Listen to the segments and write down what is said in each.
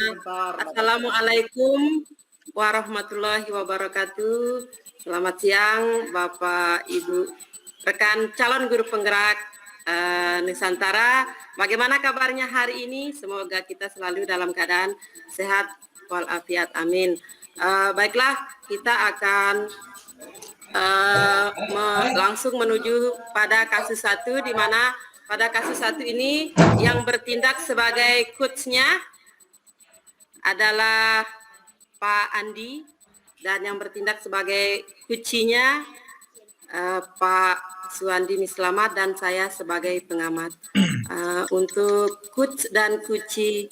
sebentar. Assalamualaikum warahmatullahi wabarakatuh. Selamat siang Bapak, Ibu, rekan calon guru penggerak Nusantara. Bagaimana kabarnya hari ini? Semoga kita selalu dalam keadaan sehat walafiat. Amin. Baiklah, kita akan langsung menuju pada kasus 1, di mana pada kasus 1 ini yang bertindak sebagai coachnya adalah Pak Andi, dan yang bertindak sebagai kucinya Pak Suwandi Mislamat, dan saya sebagai pengamat. Untuk coach dan kuci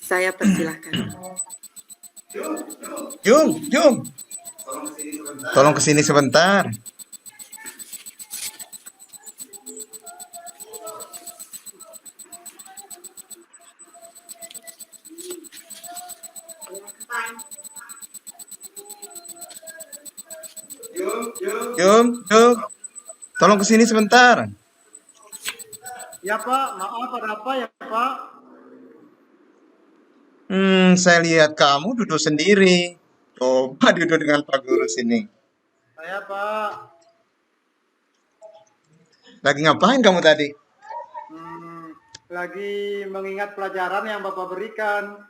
saya persilahkan. Jung, tolong kesini sebentar. Jung, tolong kesini sebentar. Ya Pak, maaf ada apa ya Pak? Saya lihat kamu duduk sendiri. Coba duduk dengan Pak Guru sini. Saya Pak, Lagi ngapain kamu tadi? lagi mengingat pelajaran yang Bapak berikan.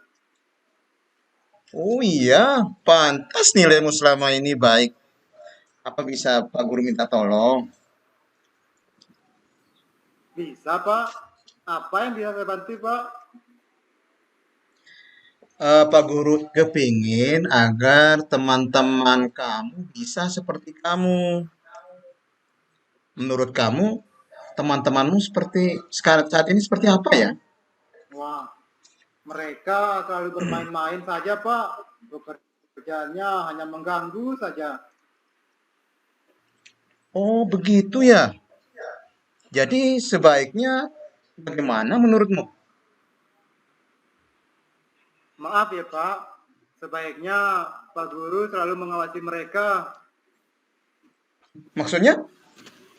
Oh iya, pantas nilaimu selama ini baik. Apa bisa Pak Guru minta tolong? Bisa Pak? Apa yang bisa saya bantu Pak? Pak Guru kepingin agar teman-teman kamu bisa seperti kamu. Menurut kamu, teman-temanmu seperti saat ini seperti apa ya? Wah, mereka selalu bermain-main saja Pak. Pekerjaannya hanya mengganggu saja. Oh, begitu ya. Jadi sebaiknya bagaimana menurutmu? Maaf ya Pak, sebaiknya Pak Guru selalu mengawasi mereka. Maksudnya?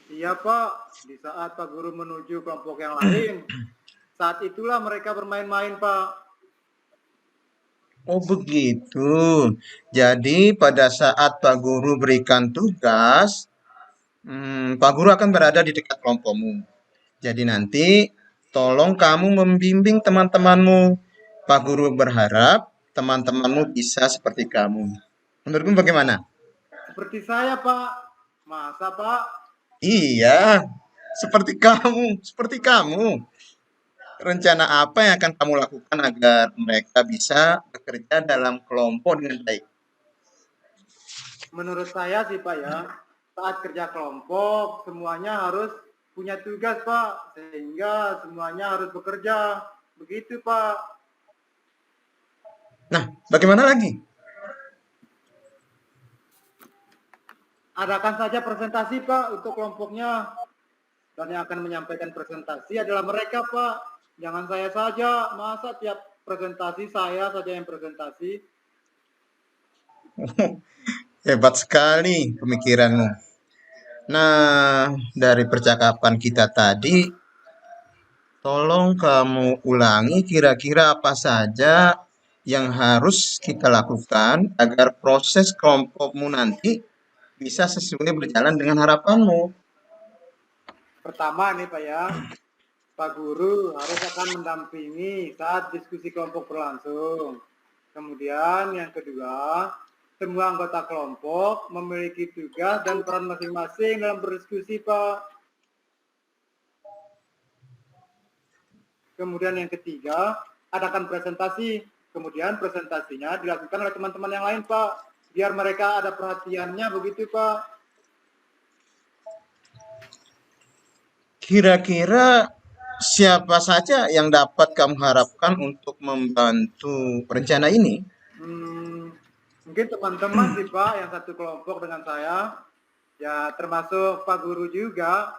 Iya Pak, di saat Pak Guru menuju kelompok yang lain, saat itulah mereka bermain-main Pak. Oh, begitu. Jadi pada saat Pak Guru berikan tugas, Pak Guru akan berada di dekat kelompokmu. Jadi nanti tolong kamu membimbing teman-temanmu. Pak Guru berharap teman-temanmu bisa seperti kamu. Menurutmu bagaimana? Seperti saya Pak. Masa Pak? Iya, seperti kamu. Rencana apa yang akan kamu lakukan agar mereka bisa bekerja dalam kelompok dengan baik? Menurut saya sih Pak ya, saat kerja kelompok semuanya harus punya tugas Pak, sehingga semuanya harus bekerja. Begitu Pak. Nah, bagaimana lagi? Adakan saja presentasi Pak untuk kelompoknya. Dan yang akan menyampaikan presentasi adalah mereka Pak. Jangan saya saja, masa tiap presentasi saya saja yang presentasi. Hebat sekali pemikiranmu. Nah, dari percakapan kita tadi, tolong kamu ulangi kira-kira apa saja yang harus kita lakukan agar proses kelompokmu nanti bisa sesuai berjalan dengan harapanmu. Pertama nih Pak ya, Pak Guru harus akan mendampingi saat diskusi kelompok berlangsung. Kemudian yang kedua, semua anggota kelompok memiliki tugas dan peran masing-masing dalam berdiskusi Pak. Kemudian yang ketiga, adakan presentasi. Kemudian presentasinya dilakukan oleh teman-teman yang lain Pak. Biar mereka ada perhatiannya begitu Pak. Kira-kira siapa saja yang dapat kamu harapkan untuk membantu rencana ini? Mungkin teman-teman sih Pak yang satu kelompok dengan saya. Ya termasuk Pak Guru juga.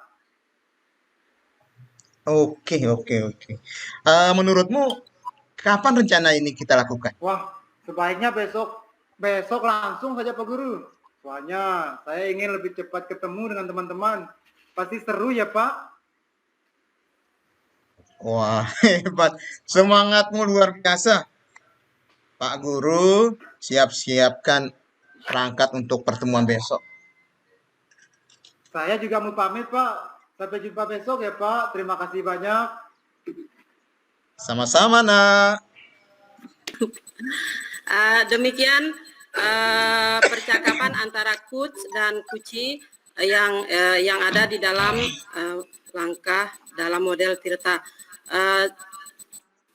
Oke. Menurutmu kapan rencana ini kita lakukan? Wah, sebaiknya besok langsung saja Pak Guru. Soalnya saya ingin lebih cepat ketemu dengan teman-teman. Pasti seru ya Pak. Wah, hebat. Semangatmu luar biasa. Pak Guru, siap-siapkan perangkat untuk pertemuan besok. Saya juga mau pamit, Pak. Sampai jumpa besok ya, Pak. Terima kasih banyak. Sama-sama, Nak. Demikian percakapan antara coach dan kuci yang ada di dalam langkah dalam model Tirta.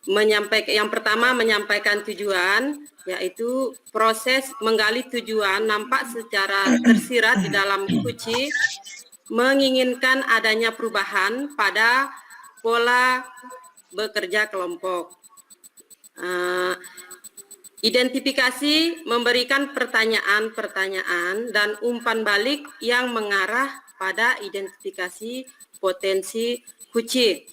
Yang pertama menyampaikan tujuan, yaitu proses menggali tujuan nampak secara tersirat di dalam kuci, menginginkan adanya perubahan pada pola bekerja kelompok. Identifikasi memberikan pertanyaan-pertanyaan dan umpan balik yang mengarah pada identifikasi potensi kuci.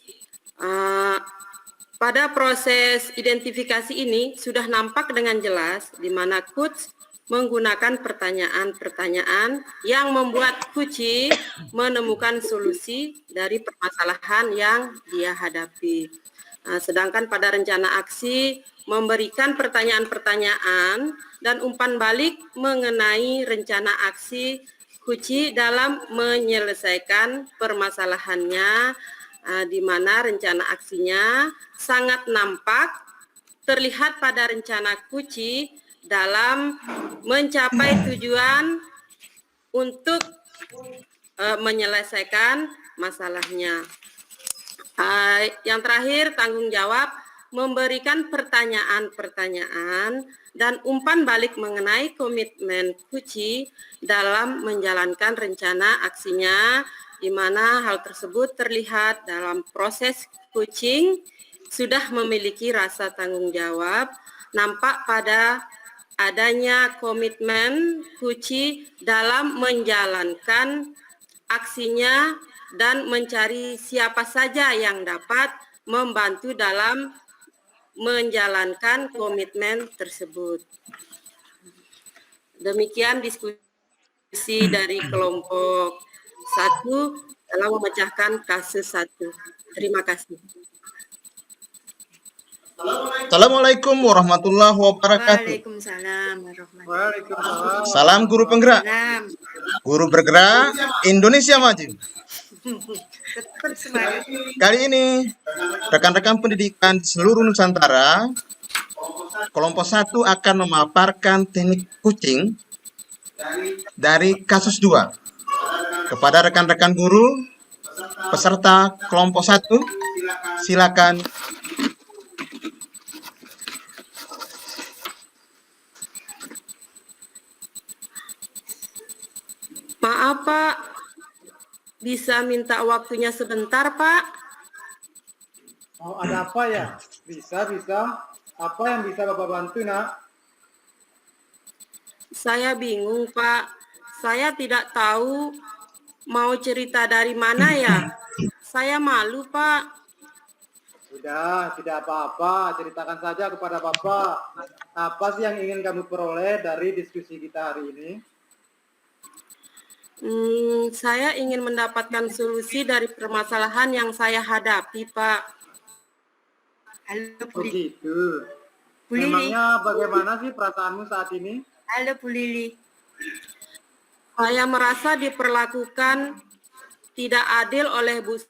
Pada proses identifikasi ini sudah nampak dengan jelas di mana coach menggunakan pertanyaan-pertanyaan yang membuat kuci menemukan solusi dari permasalahan yang dia hadapi. Sedangkan pada rencana aksi memberikan pertanyaan-pertanyaan dan umpan balik mengenai rencana aksi kuci dalam menyelesaikan permasalahannya, di mana rencana aksinya sangat nampak terlihat pada rencana kuci dalam mencapai tujuan untuk menyelesaikan masalahnya. Yang terakhir, tanggung jawab memberikan pertanyaan-pertanyaan dan umpan balik mengenai komitmen kuci dalam menjalankan rencana aksinya, di mana hal tersebut terlihat dalam proses coaching sudah memiliki rasa tanggung jawab, nampak pada adanya komitmen kuci dalam menjalankan aksinya dan mencari siapa saja yang dapat membantu dalam menjalankan komitmen tersebut. Demikian diskusi dari kelompok 1 dalam memecahkan kasus 1. Terima kasih. Assalamualaikum warahmatullahi wabarakatuh. Waalaikumsalam warahmatullahi Waalaikumsalam. Salam guru penggerak. wabarakatuh. Guru bergerak, Indonesia maju. Tetap semangat. Kali ini, rekan-rekan pendidikan seluruh Nusantara, kelompok 1 akan memaparkan teknik coaching dari kasus 2. Kepada rekan-rekan guru, peserta kelompok 1, silakan. Maaf Pak, bisa minta waktunya sebentar Pak? Oh, ada apa ya? Bisa. Apa yang bisa Bapak bantu, Nak? Saya bingung Pak, saya tidak tahu mau cerita dari mana ya. Saya malu Pak. Sudah, tidak apa-apa. Ceritakan saja kepada Bapak. Apa sih yang ingin kamu peroleh dari diskusi kita hari ini? Saya ingin mendapatkan solusi dari permasalahan yang saya hadapi, Pak. Halo, Bu Lili. Begitu. Bu Lili. Memangnya bagaimana sih perasaanmu saat ini? Halo, Bu Lili. Saya merasa diperlakukan tidak adil oleh Bu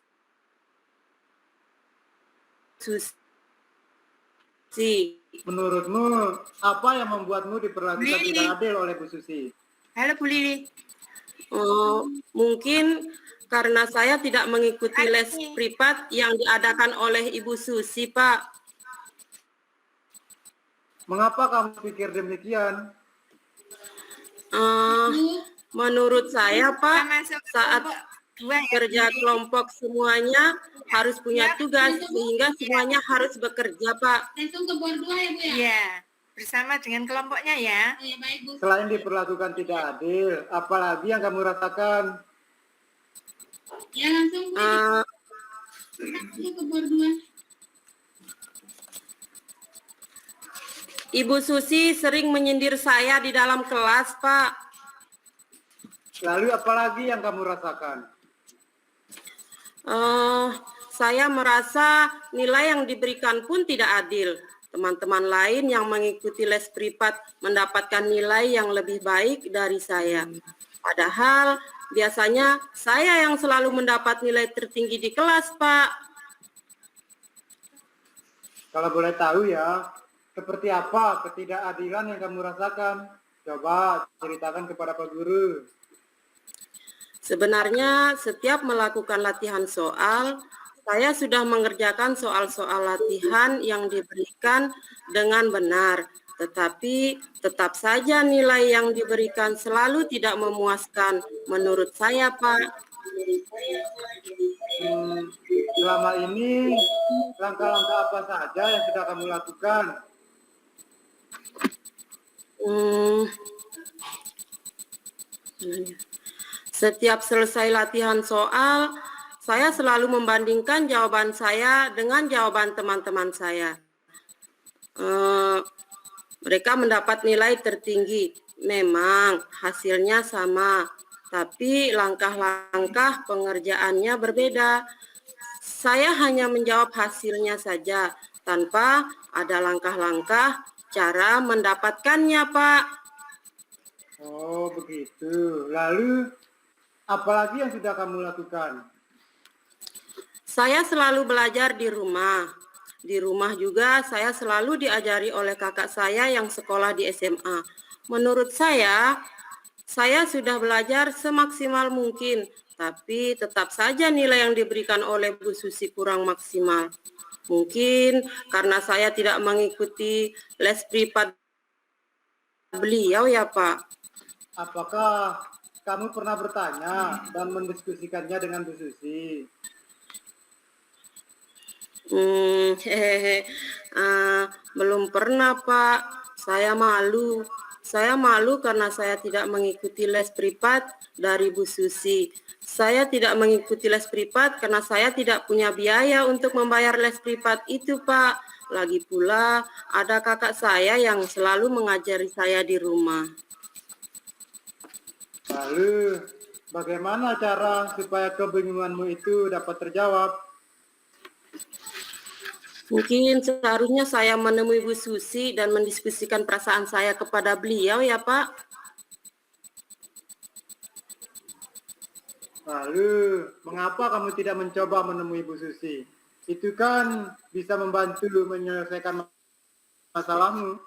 Susi. Menurutmu, apa yang membuatmu diperlakukan tidak adil oleh Bu Susi? Halo, Bu Lili. Mungkin karena saya tidak mengikuti les privat yang diadakan oleh Ibu Susi, Pak. Mengapa kamu pikir demikian? Menurut saya, Pak, saat kerja kelompok semuanya harus punya tugas, sehingga semuanya harus bekerja, Pak. Langsung ke bor 2 ya, Bu ya? Iya, bersama dengan kelompoknya ya. Oh, ya baik, Bu. Selain diperlakukan tidak adil, apalagi yang kamu rasakan? Ya langsung Bu. Langsung ke bor 2. Ibu Susi sering menyindir saya di dalam kelas, Pak. Lalu apalagi yang kamu rasakan? Saya merasa nilai yang diberikan pun tidak adil. teman-teman lain yang mengikuti les privat mendapatkan nilai yang lebih baik dari saya. Padahal biasanya saya yang selalu mendapat nilai tertinggi di kelas, Pak. Kalau boleh tahu ya, seperti apa ketidakadilan yang kamu rasakan? Coba ceritakan kepada Pak Guru. Sebenarnya setiap melakukan latihan soal, saya sudah mengerjakan soal-soal latihan yang diberikan dengan benar, tetapi tetap saja nilai yang diberikan selalu tidak memuaskan menurut saya, Pak. Selama ini, langkah-langkah apa saja yang sudah kamu lakukan? Setiap selesai latihan soal, saya selalu membandingkan jawaban saya dengan jawaban teman-teman saya. Mereka mendapat nilai tertinggi. Memang hasilnya sama, tapi langkah-langkah pengerjaannya berbeda. Saya hanya menjawab hasilnya saja, tanpa ada langkah-langkah cara mendapatkannya, Pak. Oh, begitu. Lalu, apalagi yang sudah kamu lakukan? Saya selalu belajar di rumah. Di rumah juga saya selalu diajari oleh kakak saya yang sekolah di SMA. Menurut saya sudah belajar semaksimal mungkin, tapi tetap saja nilai yang diberikan oleh Bu Susi kurang maksimal. Mungkin karena saya tidak mengikuti les privat beliau ya, Pak. Apakah kamu pernah bertanya dan mendiskusikannya dengan Bu Susi? Belum pernah, Pak. Saya malu. Saya malu karena saya tidak mengikuti les privat dari Bu Susi. Saya tidak mengikuti les privat karena saya tidak punya biaya untuk membayar les privat itu, Pak. Lagi pula, ada kakak saya yang selalu mengajari saya di rumah. Lalu, bagaimana cara supaya kebingunganmu itu dapat terjawab? Mungkin seharusnya saya menemui Bu Susi dan mendiskusikan perasaan saya kepada beliau ya, Pak. Lalu, mengapa kamu tidak mencoba menemui Bu Susi? Itu kan bisa membantu menyelesaikan masalahmu.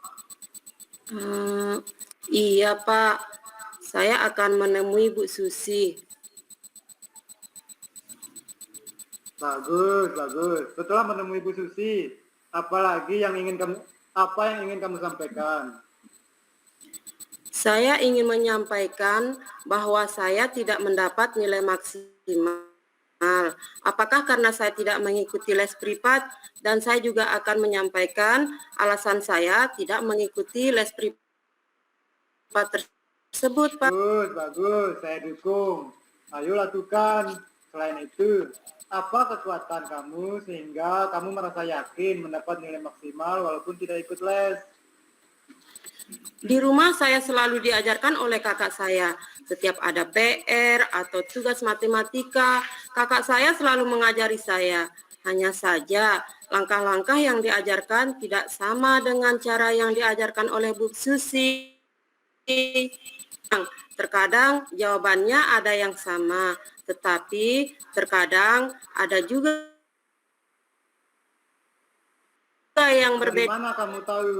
Iya, Pak. Saya akan menemui Bu Susi. Bagus, bagus. Setelah menemui Bu Susi, apa yang ingin kamu sampaikan? Saya ingin menyampaikan bahwa saya tidak mendapat nilai maksimal. Apakah karena saya tidak mengikuti les privat, dan saya juga akan menyampaikan alasan saya tidak mengikuti les privat tersebut, Pak. Bagus, bagus. Saya dukung. Ayo lakukan. Selain itu, apa kekuatan kamu sehingga kamu merasa yakin mendapat nilai maksimal walaupun tidak ikut les? Di rumah saya selalu diajarkan oleh kakak saya. Setiap ada PR atau tugas matematika, kakak saya selalu mengajari saya. Hanya saja, langkah-langkah yang diajarkan tidak sama dengan cara yang diajarkan oleh Bu Susi. Terkadang jawabannya ada yang sama, tetapi terkadang ada juga yang berbeda. Bagaimana kamu tahu?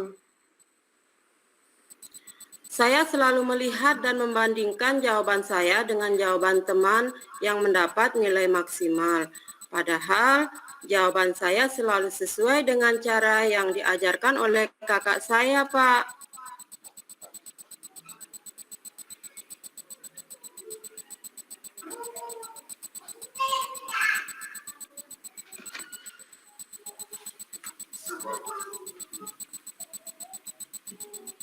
Saya selalu melihat dan membandingkan jawaban saya dengan jawaban teman yang mendapat nilai maksimal. Padahal jawaban saya selalu sesuai dengan cara yang diajarkan oleh kakak saya, Pak.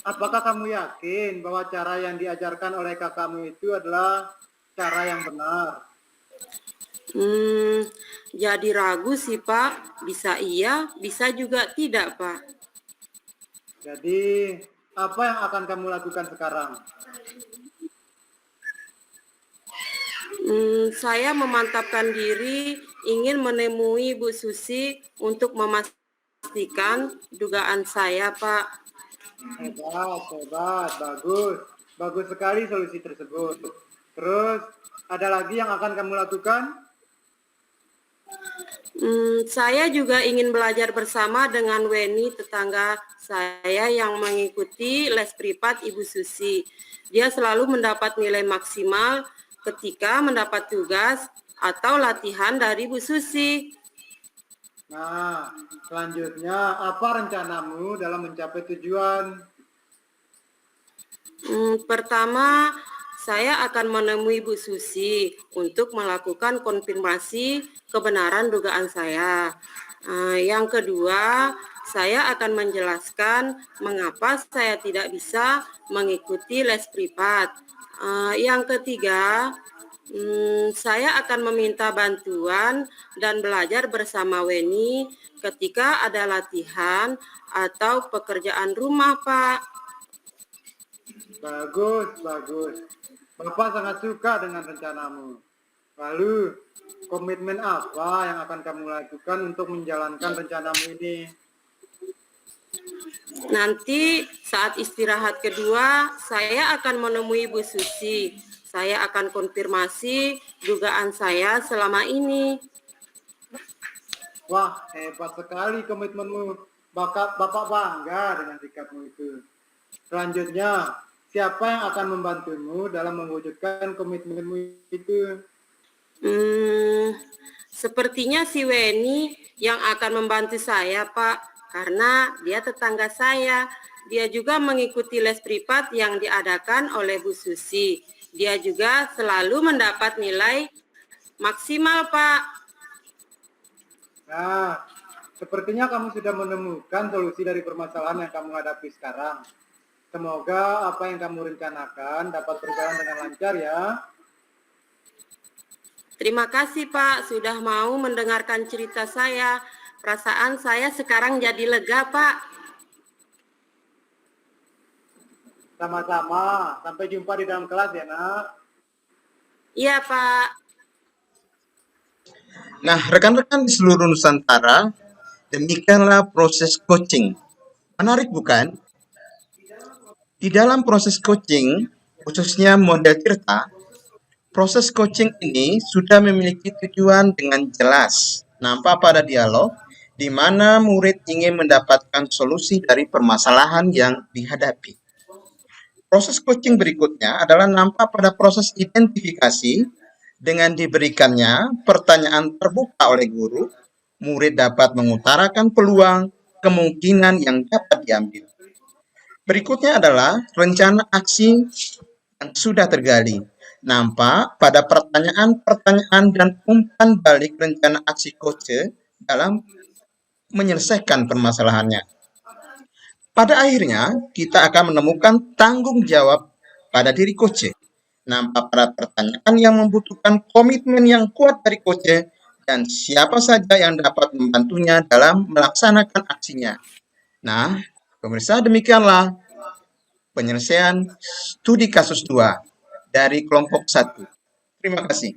Apakah kamu yakin bahwa cara yang diajarkan oleh kakakmu itu adalah cara yang benar? Jadi ragu sih, Pak. Bisa iya, bisa juga tidak, Pak. Jadi, apa yang akan kamu lakukan sekarang? Saya memantapkan diri ingin menemui Bu Susi untuk memastikan memastikan dugaan saya, Pak. Hebat, bagus. Bagus sekali solusi tersebut. Terus, ada lagi yang akan kamu lakukan? Saya juga ingin belajar bersama dengan Weni, tetangga saya yang mengikuti les privat Ibu Susi. Dia selalu mendapat nilai maksimal ketika mendapat tugas atau latihan dari Bu Susi. Nah, selanjutnya apa rencanamu dalam mencapai tujuan? Pertama, saya akan menemui Bu Susi untuk melakukan konfirmasi kebenaran dugaan saya. Yang kedua, saya akan menjelaskan mengapa saya tidak bisa mengikuti les privat. Yang ketiga, saya akan meminta bantuan dan belajar bersama Weni ketika ada latihan atau pekerjaan rumah, Pak. Bagus. Bapak sangat suka dengan rencanamu. Lalu, komitmen apa yang akan kamu lakukan untuk menjalankan rencanamu ini? Nanti saat istirahat kedua, saya akan menemui Bu Susi. Saya akan konfirmasi dugaan saya selama ini. Wah, hebat sekali komitmenmu. Bapak bangga dengan sikapmu itu. Selanjutnya, siapa yang akan membantumu dalam mewujudkan komitmenmu itu? Sepertinya si Weni yang akan membantu saya, Pak, karena dia tetangga saya. Dia juga mengikuti les privat yang diadakan oleh Bu Susi. Dia juga selalu mendapat nilai maksimal, Pak. Nah, sepertinya kamu sudah menemukan solusi dari permasalahan yang kamu hadapi sekarang. Semoga apa yang kamu rencanakan dapat berjalan dengan lancar ya. Terima kasih, Pak, sudah mau mendengarkan cerita saya. Perasaan saya sekarang jadi lega, Pak. Sama-sama. Sampai jumpa di dalam kelas ya, Nak. Iya, Pak. Nah, rekan-rekan di seluruh Nusantara, demikianlah proses coaching. Menarik bukan? Di dalam proses coaching, khususnya model Tirta, proses coaching ini sudah memiliki tujuan dengan jelas. Nampak pada dialog, di mana murid ingin mendapatkan solusi dari permasalahan yang dihadapi. Proses coaching berikutnya adalah nampak pada proses identifikasi. Dengan diberikannya pertanyaan terbuka oleh guru, murid dapat mengutarakan peluang, kemungkinan yang dapat diambil. Berikutnya adalah rencana aksi yang sudah tergali. Nampak pada pertanyaan-pertanyaan dan umpan balik rencana aksi coach dalam menyelesaikan permasalahannya. Pada akhirnya, kita akan menemukan tanggung jawab pada diri coach. Nampak pada pertanyaan yang membutuhkan komitmen yang kuat dari coach dan siapa saja yang dapat membantunya dalam melaksanakan aksinya. Nah, pemirsa, demikianlah penyelesaian studi kasus 2 dari kelompok 1. Terima kasih.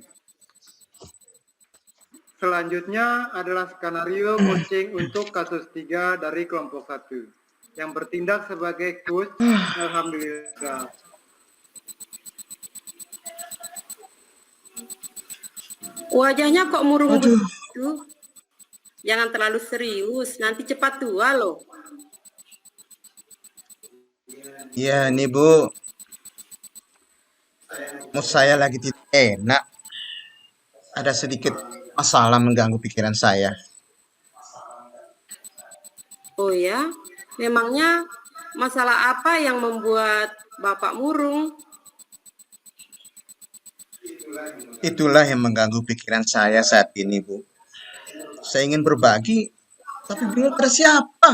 Selanjutnya adalah skenario coaching untuk kasus 3 dari kelompok 1 yang bertindak sebagai coach. Alhamdulillah. Wajahnya kok murung begitu? Jangan terlalu serius, nanti cepat tua loh. Ya, nih Bu. Mood saya lagi tidak enak. Ada sedikit masalah mengganggu pikiran saya. Oh ya? Memangnya masalah apa yang membuat Bapak murung? Itulah yang mengganggu pikiran saya saat ini, Bu. Saya ingin berbagi, tapi bingung pada siapa.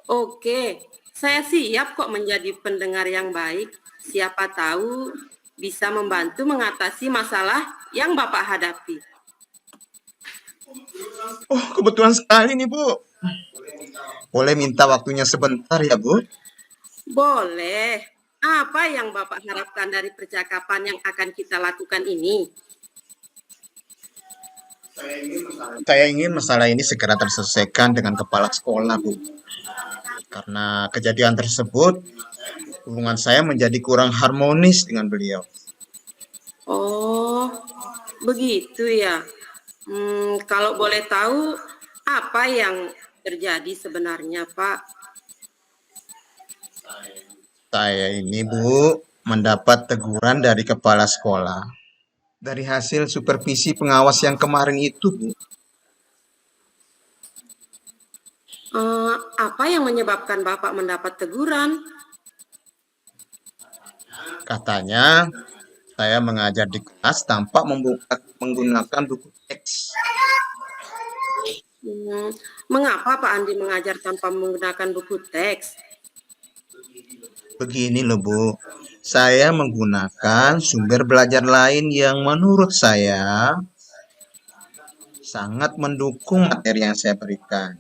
Oke, saya siap kok menjadi pendengar yang baik. Siapa tahu bisa membantu mengatasi masalah yang Bapak hadapi. Oh, kebetulan sekali nih, Bu. Boleh minta waktunya sebentar ya, Bu? Boleh. Apa yang Bapak harapkan dari percakapan yang akan kita lakukan ini? Saya ingin masalah ini segera terselesaikan dengan kepala sekolah, Bu. Karena kejadian tersebut, hubungan saya menjadi kurang harmonis dengan beliau. Oh, begitu ya. Kalau boleh tahu, apa yang terjadi sebenarnya, Pak? Saya ini, Bu, mendapat teguran dari kepala sekolah. Dari hasil supervisi pengawas yang kemarin itu, Bu. Apa yang menyebabkan Bapak mendapat teguran? Katanya, saya mengajar di kelas tanpa menggunakan buku teks. Mengapa Pak Andi mengajar tanpa menggunakan buku teks? Begini loh, Bu. Saya menggunakan sumber belajar lain yang menurut saya sangat mendukung materi yang saya berikan.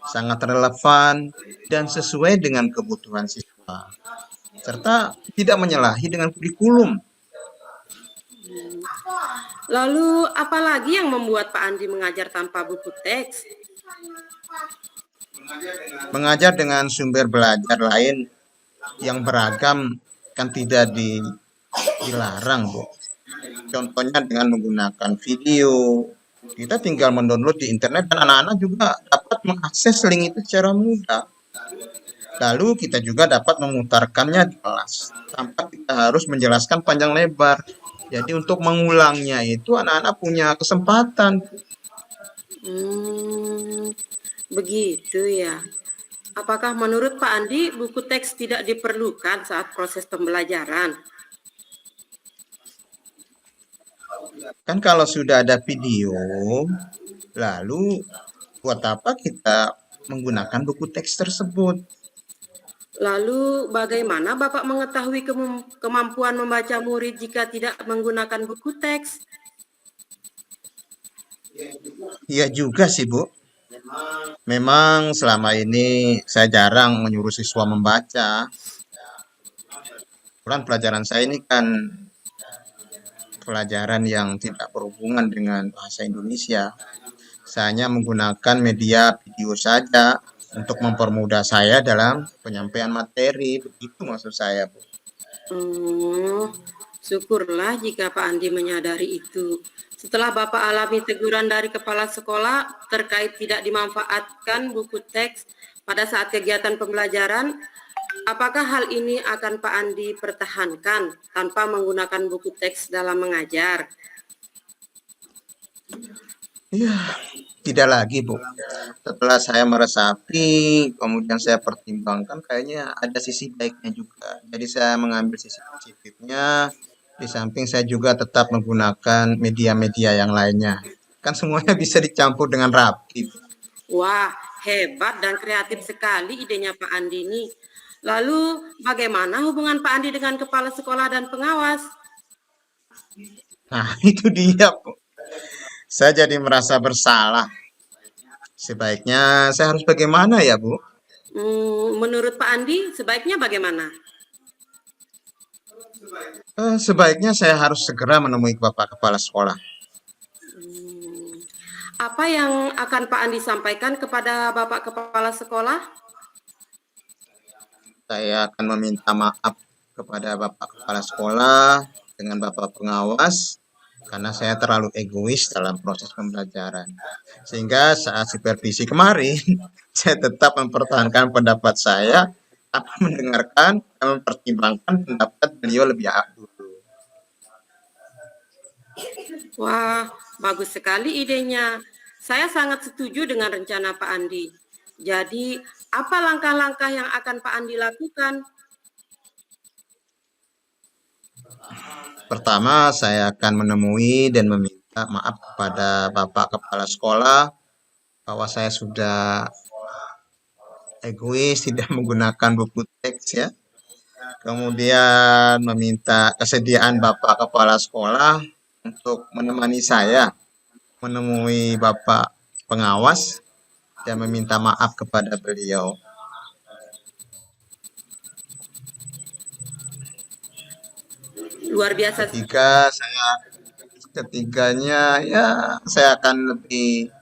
Sangat relevan dan sesuai dengan kebutuhan siswa. Serta tidak menyalahi dengan kurikulum. Lalu, apa lagi yang membuat Pak Andi mengajar tanpa buku teks? Mengajar dengan sumber belajar lain yang beragam kan tidak dilarang, Bu. Contohnya dengan menggunakan video. Kita tinggal mendownload di internet dan anak-anak juga dapat mengakses link itu secara mudah. Lalu kita juga dapat memutarkannya di kelas tanpa kita harus menjelaskan panjang lebar. Jadi untuk mengulangnya itu anak-anak punya kesempatan. Begitu ya. Apakah menurut Pak Andi buku teks tidak diperlukan saat proses pembelajaran? Kan kalau sudah ada video, lalu buat apa kita menggunakan buku teks tersebut? Lalu bagaimana Bapak mengetahui kemampuan membaca murid jika tidak menggunakan buku teks? Iya juga sih, Bu. Memang selama ini saya jarang menyuruh siswa membaca. Kebetulan pelajaran saya ini kan pelajaran yang tidak berhubungan dengan bahasa Indonesia. Saya hanya menggunakan media video saja untuk mempermudah saya dalam penyampaian materi. Begitu maksud saya, Bu. Syukurlah jika Pak Andi menyadari itu. Setelah Bapak alami teguran dari kepala sekolah terkait tidak dimanfaatkan buku teks pada saat kegiatan pembelajaran, apakah hal ini akan Pak Andi pertahankan tanpa menggunakan buku teks dalam mengajar? Ya, tidak lagi, Bu. Setelah saya meresapi, kemudian saya pertimbangkan, kayaknya ada sisi baiknya juga. Jadi saya mengambil sisi positifnya, di samping saya juga tetap menggunakan media-media yang lainnya. Kan semuanya bisa dicampur dengan rapi. Wah, hebat dan kreatif sekali idenya Pak Andi ini. Lalu bagaimana hubungan Pak Andi dengan kepala sekolah dan pengawas? Nah, itu dia, Bu. Saya jadi merasa bersalah. Sebaiknya saya harus bagaimana ya, Bu? Menurut Pak Andi, sebaiknya bagaimana? Sebaiknya saya harus segera menemui Bapak Kepala Sekolah. Apa yang akan Pak Andi sampaikan kepada Bapak Kepala Sekolah? Saya akan meminta maaf kepada Bapak Kepala Sekolah dengan Bapak Pengawas karena saya terlalu egois dalam proses pembelajaran. Sehingga saat supervisi kemarin, saya tetap mempertahankan pendapat saya tanpa mendengarkan dan mempertimbangkan pendapat beliau lebih dulu. Wah, bagus sekali idenya. Saya sangat setuju dengan rencana Pak Andi. Jadi, apa langkah-langkah yang akan Pak Andi lakukan? Pertama, saya akan menemui dan meminta maaf kepada Bapak Kepala Sekolah bahwa saya sudah egois, tidak menggunakan buku teks ya. Kemudian meminta kesediaan Bapak Kepala Sekolah untuk menemani saya menemui Bapak Pengawas dan meminta maaf kepada beliau. Luar biasa. ketiganya ya saya akan lebih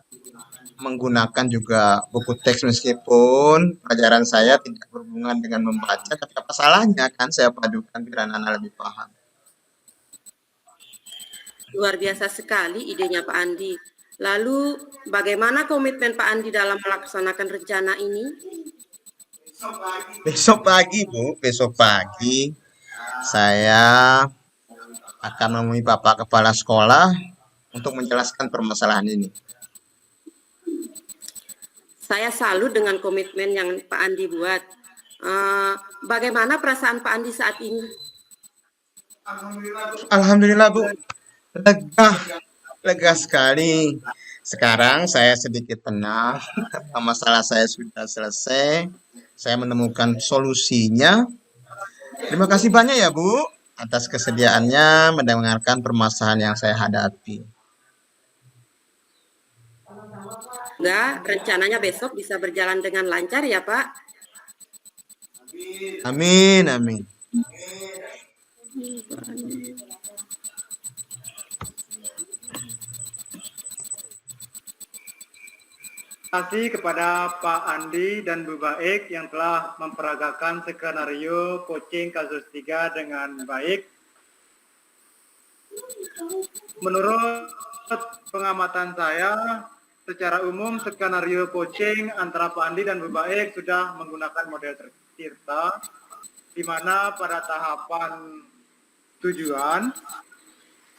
menggunakan juga buku teks meskipun pelajaran saya tidak berhubungan dengan membaca, tapi apa salahnya kan saya padukan biar anak-anak lebih paham. Luar biasa sekali idenya Pak Andi. Lalu bagaimana komitmen Pak Andi dalam melaksanakan rencana ini? Besok pagi, Bu, besok pagi saya akan menemui Bapak Kepala Sekolah untuk menjelaskan permasalahan ini. Saya salut dengan komitmen yang Pak Andi buat. Bagaimana perasaan Pak Andi saat ini? Alhamdulillah, Bu, lega sekali. Sekarang saya sedikit tenang, masalah saya sudah selesai. Saya menemukan solusinya. Terima kasih banyak ya, Bu, atas kesediaannya mendengarkan permasalahan yang saya hadapi. Enggak, rencananya besok bisa berjalan dengan lancar ya Pak? Amin, amin. Terima kasih kepada Pak Andi dan Bu Baik yang telah memperagakan skenario coaching kasus 3 dengan baik. Menurut pengamatan saya, secara umum skenario coaching antara Pak Andi dan Bu Baik sudah menggunakan model Tirta, di mana pada tahapan tujuan,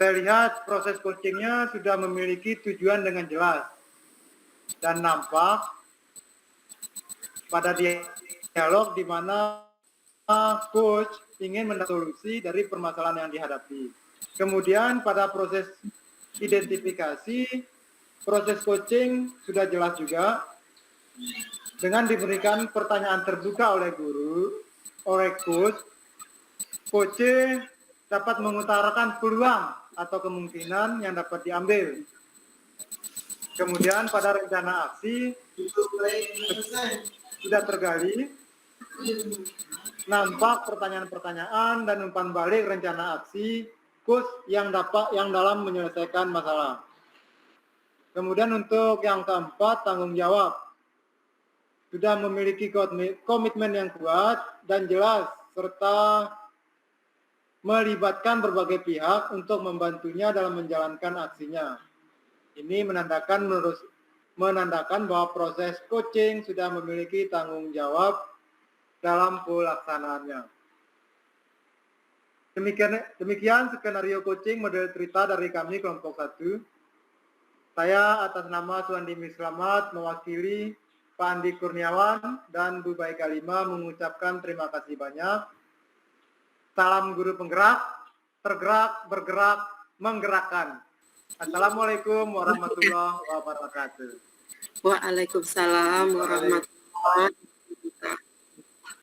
saya lihat proses coachingnya sudah memiliki tujuan dengan jelas. Dan nampak pada dialog di mana coach ingin mendapat solusi dari permasalahan yang dihadapi. Kemudian pada proses identifikasi, proses coaching sudah jelas juga dengan diberikan pertanyaan terbuka oleh guru, oleh coach dapat mengutarakan peluang atau kemungkinan yang dapat diambil. Kemudian pada rencana aksi sudah tergali, nampak pertanyaan-pertanyaan dan umpan balik rencana aksi coach yang dalam menyelesaikan masalah. Kemudian untuk yang keempat, tanggung jawab. Sudah memiliki komitmen yang kuat dan jelas serta melibatkan berbagai pihak untuk membantunya dalam menjalankan aksinya. Ini menandakan bahwa proses coaching sudah memiliki tanggung jawab dalam pelaksanaannya. Demikian skenario coaching model cerita dari kami kelompok 1. Saya atas nama Suandi Mislamat mewakili Pak Andi Kurniawan dan Bu Baik Kalima mengucapkan terima kasih banyak. Salam guru penggerak, tergerak, bergerak, menggerakkan. Assalamualaikum warahmatullahi wabarakatuh. Waalaikumsalam warahmatullahi wabarakatuh.